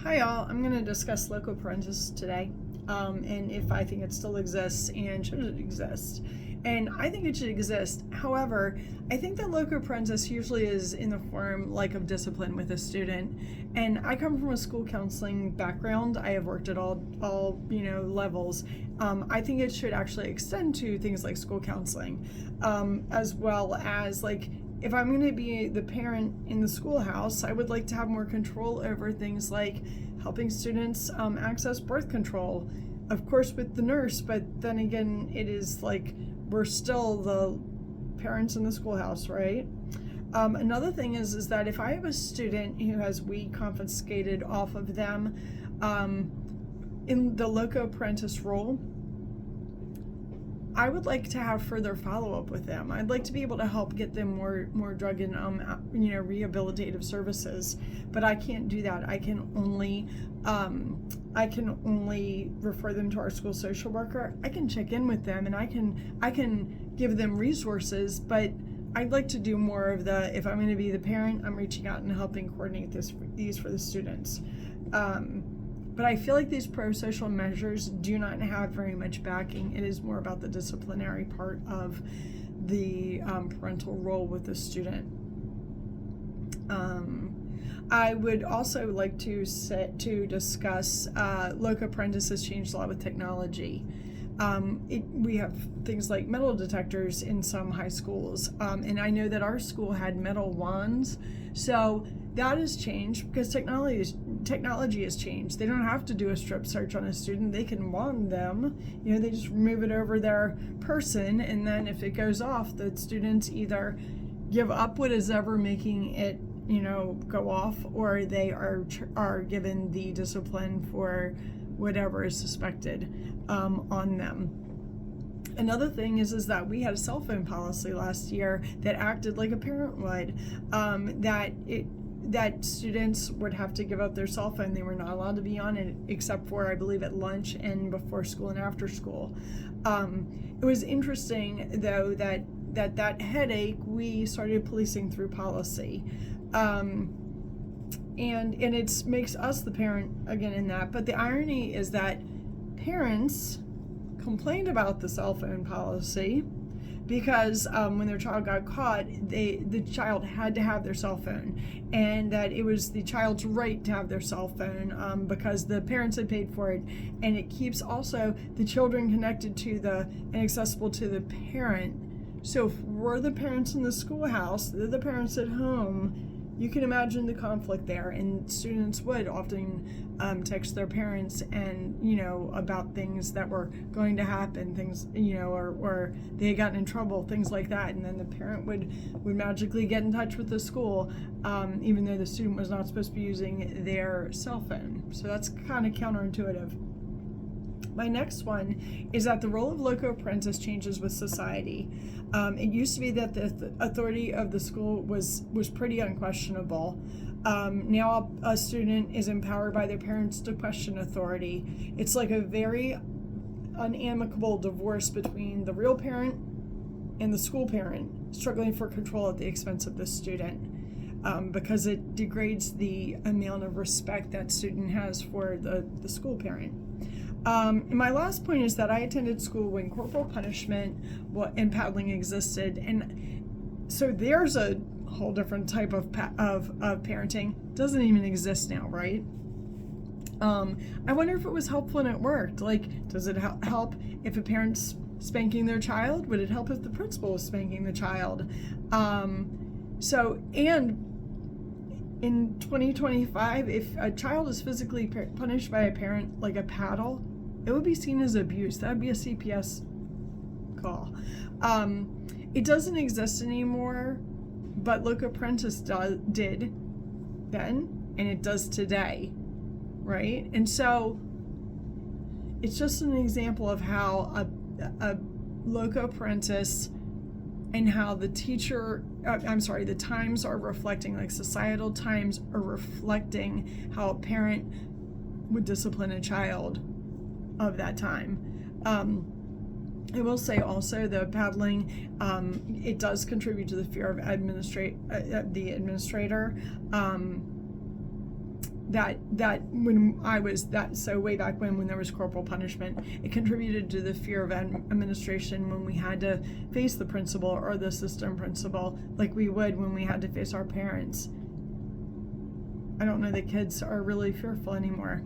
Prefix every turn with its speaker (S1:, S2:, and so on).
S1: Hi all, I'm going to discuss Loco Parentis today, and if I think it still exists and should it exist. And I think it should exist. However, I think that Loco Parentis usually is in the form of discipline with a student. And I come from a school counseling background. I have worked at all levels. I think it should actually extend to things like school counseling, as well as if I'm going to be the parent in the schoolhouse, I would like to have more control over things like helping students access birth control, of course with the nurse, but then again, it is we're still the parents in the schoolhouse, right? Another thing is that if I have a student who has weed confiscated off of them in the Loco Parentis role, I would like to have further follow-up with them. I'd like to be able to help get them more drug and rehabilitative services, but I can't do that. I can only refer them to our school social worker. I can check in with them and I can give them resources, but I'd like to do more of if I'm going to be the parent, I'm reaching out and helping coordinate these for the students. But I feel like these pro-social measures do not have very much backing. It is more about the disciplinary part of the parental role with the student. I would also like to discuss Loco Parentis has changed a lot with technology. We have things like metal detectors in some high schools, and I know that our school had metal wands, so that has changed because technology has changed. They don't have to do a strip search on a student. They can wand them. They just remove it over their person, and then if it goes off, the students either give up what is ever making it go off, or they are given the discipline for whatever is suspected on them. Another thing is that we had a cell phone policy last year that acted like a parent would, that students would have to give up their cell phone. They were not allowed to be on it except for, I believe, at lunch and before school and after school. It was interesting, though, that headache we started policing through policy. And it makes us the parent again in that. But the irony is that parents complained about the cell phone policy because when their child got caught, the child had to have their cell phone, and that it was the child's right to have their cell phone because the parents had paid for it, and it keeps also the children connected to and accessible to the parent. So if we're the parents in the schoolhouse, they're the parents at home, you can imagine the conflict there, and students would often text their parents and about things that were going to happen, things or they had gotten in trouble, things like that, and then the parent would magically get in touch with the school, even though the student was not supposed to be using their cell phone. So that's kind of counterintuitive. My next one is that the role of Loco Parentis changes with society. It used to be that the authority of the school was pretty unquestionable. Now a student is empowered by their parents to question authority. It's like a very unamicable divorce between the real parent and the school parent, struggling for control at the expense of the student, because it degrades the amount of respect that student has for the school parent. And my last point is that I attended school when corporal punishment and paddling existed, and so there's a whole different type of parenting. Doesn't even exist now, right? I wonder if it was helpful and it worked. Does it help if a parent's spanking their child? Would it help if the principal was spanking the child? And in 2025, if a child is physically punished by a parent, like a paddle, it would be seen as abuse. That would be a CPS call. It doesn't exist anymore, but Loco Parentis did then, and it does today, right? And so it's just an example of how a Loco Parentis and how the times are reflecting, societal times are reflecting how a parent would discipline a child of that time. I will say also the paddling, it does contribute to the fear of the administrator. that when I was that, so way back when there was corporal punishment, it contributed to the fear of administration when we had to face the principal or the assistant principal like we would when we had to face our parents. I don't know that kids are really fearful anymore.